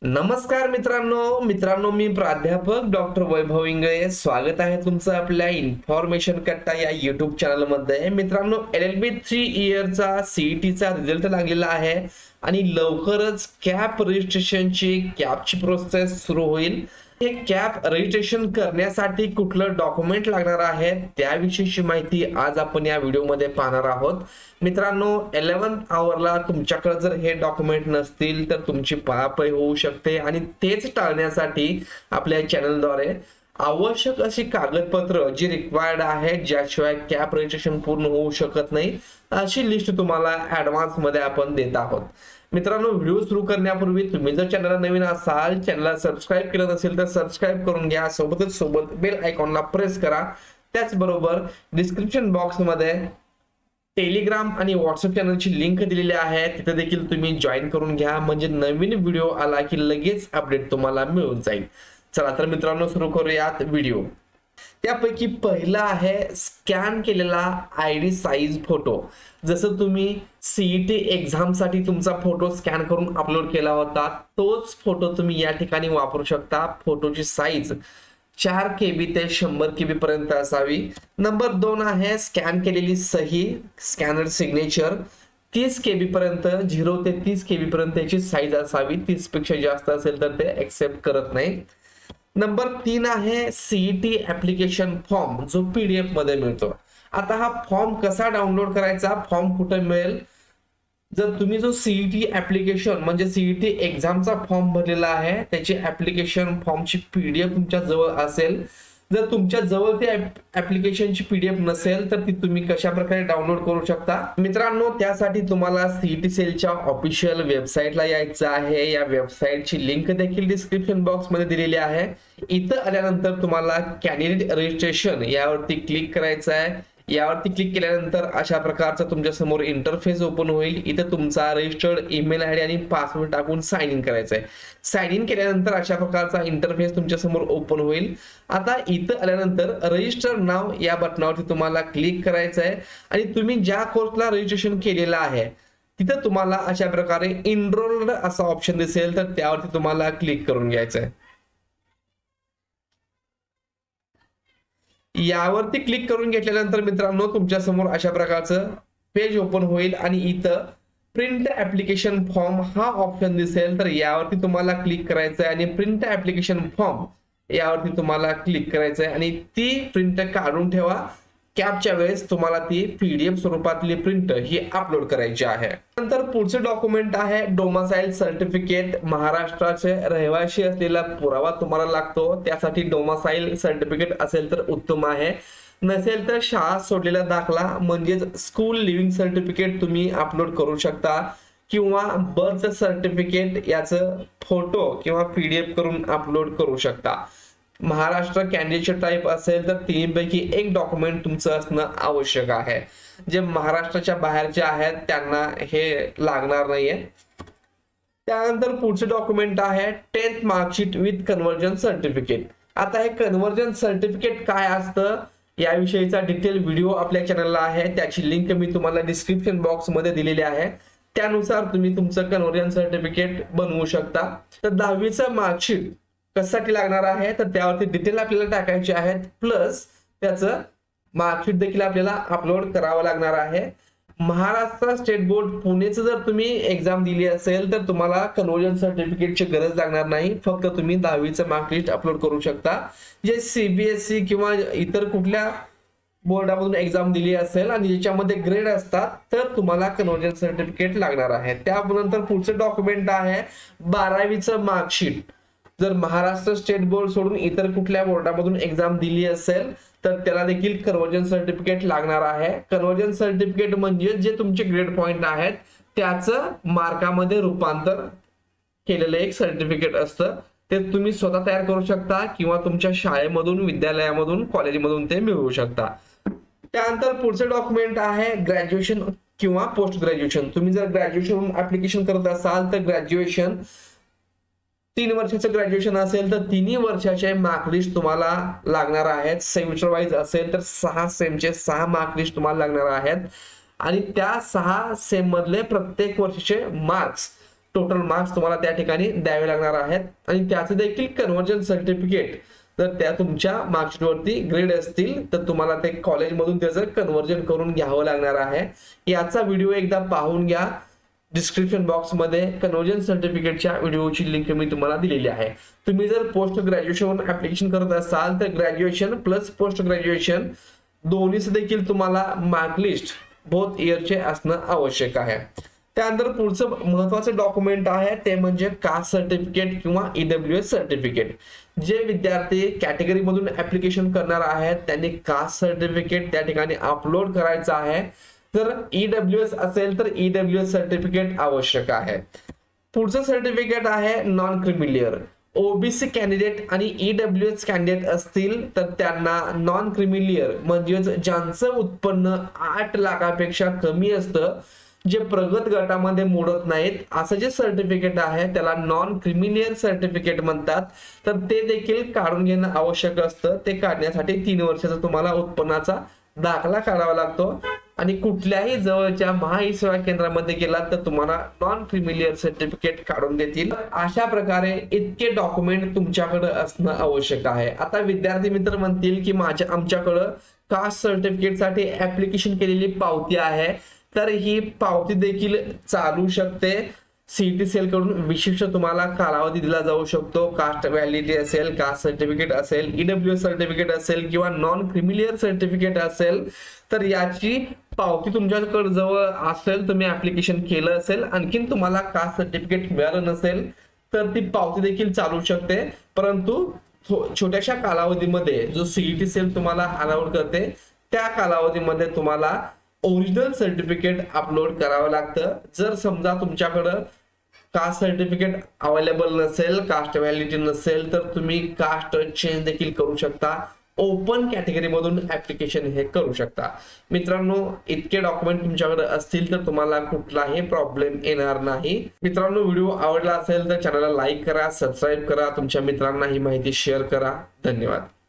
नमस्कार मित्रांनो मी प्राध्यापक डॉक्टर वैभव इंगळे स्वागत आहे तुमचं आपल्या इन्फॉर्मेशन कट्टा या YouTube चॅनल मध्ये। मित्रांनो LLB 3 इयरचा सीईटीचा रिझल्ट लागलेला आहे आणि लवकरच कॅप रजिस्ट्रेशनची कॅपची प्रोसेस सुरू होईल। हे कॅप रजिस्ट्रेशन करण्यासाठी कुठलं डॉक्युमेंट लागणार आहे त्याविषयीची माहिती आज आपण या व्हिडिओमध्ये पाहणार आहोत। मित्रांनो 11th आवरला तुमच्याकडे जर हे डॉक्युमेंट नसतील तर तुमची पळापळी होऊ शकते आणि तेच टाळण्यासाठी आपल्या चॅनलद्वारे आवश्यक अशी कागदपत्र जी रिक्वायर्ड आहेत ज्याशिवाय कॅप रजिस्ट्रेशन पूर्ण होऊ शकत नाही अशी लिस्ट तुम्हाला ऍडव्हान्स मध्ये आपण देत आहोत। मित्रांनो व्हिडिओ सुरू करण्यापूर्वी तुम्ही जर चॅनलला नवीन असाल चॅनलला सबस्क्राइब केलं नसेल तर सबस्क्राइब करून घ्या, सोबत बेल आयकॉनला प्रेस करा। त्याचबरोबर डिस्क्रिप्शन बॉक्स मध्ये टेलिग्राम आणि व्हॉट्सअप चॅनलची लिंक दिलेली आहे, तिथे देखील तुम्ही जॉईन करून घ्या म्हणजे नवीन व्हिडिओ आला की लगेच अपडेट तुम्हाला मिळून जाईल। चला तर मित्रांनो सुरू करूयात व्हिडिओ। त्यापैकी पहिला आहे स्कॅन केलेला आयडी साइज फोटो। जसं तुम्ही सीईटी एक्झाम साठी तुमचा फोटो स्कॅन करून अपलोड केला होता तोच फोटो तुम्ही या ठिकाणी वापरू शकता। फोटोची साइज 4 KB ते 100 KB पर्यंत असावी। नंबर 2 आहे स्कॅन केलेली सही स्कॅनर सिग्नेचर 30 KB पर्यंत 0 ते 30 KB पर्यंत याची साइज असावी, 30 पेक्षा जास्त असेल तर ते एक्सेप्ट करत नाही। नंबर 3 आहे सीईटी ऍप्लिकेशन फॉर्म जो PDF मध्ये मिळतो। आता हा फॉर्म कसा डाउनलोड करायचा, फॉर्म कुठे मिळेल? जर तुम्ही जो सीईटी ऍप्लिकेशन म्हणजे सीईटी एक्झामचा फॉर्म भरलेला आहे त्याची ऍप्लिकेशन फॉर्मची PDF तुमच्या जवळ असेल, जर तुमच्या जवळ ते ऍप्लिकेशनची PDF नसेल तर ती तुम्ही कशा प्रकारे डाउनलोड करू शकता? मित्रांनो त्यासाठी तुम्हाला सीईटी सेलच्या ऑफिशियल वेबसाईटला यायचं आहे। या वेबसाईटची लिंक देखील डिस्क्रिप्शन बॉक्स मध्ये दिलेली आहे। इथं आल्यानंतर तुम्हाला कॅन्डिडेट रजिस्ट्रेशन यावरती क्लिक करायचं आहे। यावरती क्लिक केल्यानंतर अशा प्रकारचा तुमच्या समोर इंटरफेस ओपन होईल। इथे तुमचा रजिस्टर्ड ईमेल आयडी आणि पासवर्ड टाकून साइन इन करायचं आहे। साइन इन केल्यानंतर अशा प्रकारचा इंटरफेस तुमच्या समोर ओपन होईल। आता इथं आल्यानंतर रजिस्टर नाव या बटनावरती तुम्हाला क्लिक करायचं आहे आणि तुम्ही ज्या कोर्सला रजिस्ट्रेशन केलेलं आहे तिथं तुम्हाला अशा प्रकारे इनरोल्ड असा ऑप्शन दिसेल तर त्यावरती तुम्हाला क्लिक करून घ्यायचं आहे। यावरती क्लिक करून घेतल्यानंतर मित्रांनो तुमच्या समोर अशा प्रकारचं पेज ओपन होईल आणि इथं प्रिंट ऍप्लिकेशन फॉर्म हा ऑप्शन दिसेल तर यावरती तुम्हाला क्लिक करायचं आहे आणि प्रिंट ऍप्लिकेशन फॉर्म यावरती तुम्हाला क्लिक करायचं आहे आणि ती प्रिंट काढून ठेवा। कॅपच्या वेळेस तुम्हाला ती PDF स्वरूपातली प्रिंट ही अपलोड करायची आहे। नंतर पुढचं डॉक्युमेंट आहे डोमासाइल सर्टिफिकेट। महाराष्ट्राचे रहिवासी असलेला पुरावा तुम्हाला लागतो, त्यासाठी डोमासाइल सर्टिफिकेट असेल तर उत्तम आहे, नसेल तर शाळा सोडलेला दाखला म्हणजेच स्कूल लिव्हिंग सर्टिफिकेट तुम्ही अपलोड करू शकता किंवा बर्थ सर्टिफिकेट याचं फोटो किंवा PDF करून अपलोड करू शकता। महाराष्ट्र कॅन्डिडेट टाइप असेल तर तिन्हीपैकी एक डॉक्युमेंट तुमचं असणं आवश्यक आहे। जे महाराष्ट्राच्या बाहेरचे आहेत त्यांना हे लागणार नाहीये। त्यानंतर पुढचे डॉक्युमेंट आहे 10th marksheet with conversion certificate. आता हे कन्वर्जन सर्टिफिकेट काय असतं याविषयीचा डिटेल व्हिडिओ आपल्या चॅनलला आहे, त्याची लिंक मी तुम्हाला डिस्क्रिप्शन बॉक्स मध्ये दिलेली आहे, त्यानुसार तुम्ही तुमचं कन्वर्जन सर्टिफिकेट बनवू शकता। तर 10वीचं मार्कशीट कशासाठी लागणार आहे तर त्यावरती डिटेल आपल्याला टाकायचे आहेत, प्लस त्याचं मार्कशीट देखील आपल्याला अपलोड करावं लागणार आहे। महाराष्ट्र स्टेट बोर्ड पुणेचं जर तुम्ही एक्झाम दिली असेल तर तुम्हाला कन्वर्जन सर्टिफिकेटची गरज लागणार नाही, फक्त तुम्ही 10वीचं मार्कशीट अपलोड करू शकता। जे CBSE किंवा इतर कुठल्या बोर्डामधून एक्झाम दिली असेल आणि ज्याच्यामध्ये ग्रेड असतात तर तुम्हाला कन्वर्जन सर्टिफिकेट लागणार आहे। त्यानंतर पुढचं डॉक्युमेंट आहे 12वीचं मार्कशीट। जर महाराष्ट्र स्टेट बोर्ड सोडून इतर कुठल्या बोर्डामधून एक्झाम दिली असेल तर त्याला देखील कन्वर्जन सर्टिफिकेट लागणार आहे। कन्वर्जन सर्टिफिकेट म्हणजे जे तुमचे ग्रेड पॉइंट आहेत त्याचं मार्कामध्ये रूपांतर केलेलं एक सर्टिफिकेट असतं, ते तुम्ही स्वतः तयार करू शकता किंवा तुमच्या शाळेमधून विद्यालयामधून कॉलेजमधून ते मिळवू शकता। त्यानंतर पुढचं डॉक्युमेंट आहे ग्रॅज्युएशन किंवा पोस्ट ग्रॅज्युएशन। तुम्ही जर ग्रॅज्युएशन ऍप्लिकेशन करत असाल तर ग्रॅज्युएशन 3 वर्षाचं ग्रॅज्युएशन असेल तर 3 वर्षाचे मार्कलिस्ट तुम्हाला लागणार आहेत। सेमिस्टर वाईज असेल तर 6 सेमचे 6 मार्कलिस्ट तुम्हाला लागणार आहेत आणि त्या 6 सेम मधले प्रत्येक वर्षाचे मार्क्स टोटल मार्क्स तुम्हाला त्या ठिकाणी द्यावे लागणार आहेत आणि त्याचे देखील कन्व्हर्जन सर्टिफिकेट जर त्या तुमच्या मार्कशीटवरती ग्रेड असतील तर तुम्हाला ते कॉलेजमधून त्याचं कन्व्हर्जन करून घ्यावं लागणार आहे. याचा व्हिडिओ एकदा पाहून घ्या. डिस्क्रिप्शन बॉक्स मध्ये कन्व्हर्जन सर्टिफिकेटच्या व्हिडिओची लिंक मी तुम्हाला दिलेली आहे. तुम्ही जर पोस्ट ग्रॅज्युएशन ऍप्लिकेशन करत असाल तर ग्रॅज्युएशन प्लस पोस्ट ग्रॅज्युएशन दोन्हीच देखील तुम्हाला मार्कलिस्ट बोथ इयरचे असणं आवश्यक आहे. त्यानंतर पुढचं महत्वाचं डॉक्युमेंट आहे ते म्हणजे कास्ट सर्टिफिकेट किंवा ईडब्ल्यूएस सर्टिफिकेट. जे विद्यार्थी कॅटेगरी मधून ऍप्लिकेशन करणार आहेत त्यांनी कास्ट सर्टिफिकेट त्या ठिकाणी अपलोड करायचं आहे. जर ईडब्ल्यूएस असेल तर ईडब्ल्यूएस सर्टिफिकेट आवश्यक आहे. पुढचं सर्टिफिकेट आहे नॉन क्रिमिलियर. ओबीसी कॅन्डिडेट आणि ईडब्ल्यूएस कॅन्डिडेट असतील तर त्यांना नॉन क्रिमिलियर म्हणजेच ज्यांचं उत्पन्न 8 लाखापेक्षा कमी असतं, जे प्रगत गटामध्ये मोडत नाहीत, असं जे सर्टिफिकेट आहे त्याला नॉन क्रिमिलियर सर्टिफिकेट म्हणतात. तर ते देखील काढून घेणं आवश्यक असतं. ते काढण्यासाठी 3 वर्षाचा तुम्हाला उत्पन्नाचा दाखला काढावा लागतो आणि कुठल्याही जवळच्या महाई सेवा केंद्रामध्ये गेलात तर तुम्हाला नॉन क्रिमिलियर सर्टिफिकेट काढून देतील. अशा प्रकारे इतके डॉक्युमेंट तुमच्याकडे असणं आवश्यक आहे. आता विद्यार्थी मित्र म्हणतील की आमच्याकडे कास्ट सर्टिफिकेट साठी ऍप्लिकेशन केलेली पावती आहे, तर ही पावती देखील चालू शकते. सीईटी सेल कडून विशिष्ट तुम्हाला कालावधी दिला जाऊ शकतो. कास्ट व्हॅलिडिटी असेल, कास्ट सर्टिफिकेट असेल, ईडब्ल्यूएस सर्टिफिकेट असेल किंवा नॉन क्रिमिलियर सर्टिफिकेट असेल तर याची पावती तुमच्याकडे जवळ असेल, तुम्ही ऍप्लिकेशन केलं असेल, आणखीन तुम्हाला कास्ट सर्टिफिकेट मिळालं नसेल तर ती पावती देखील चालू शकते. परंतु छोट्याशा कालावधीमध्ये जो सीईटी सेल तुम्हाला अलाउड करते त्या कालावधीमध्ये तुम्हाला ओरिजिनल सर्टिफिकेट अपलोड करावं लागतं. जर समजा तुमच्याकडं कास्ट सर्टिफिकेट अवेलेबल नसेल, कास्ट व्हॅलिडिटी नसेल तर तुम्ही कास्ट चेंज देखील करू शकता. ओपन कॅटेगरी मधून ऍप्लिकेशन हे करू शकता. मित्रांनो, इतके डॉक्युमेंट तुमच्याकडे असतील तर तुम्हाला कुठलाही प्रॉब्लेम येणार नाही. मित्रांनो, व्हिडिओ आवडला असेल तर चॅनलला लाईक करा, सबस्क्राईब करा, तुमच्या मित्रांना ही माहिती शेअर करा. धन्यवाद.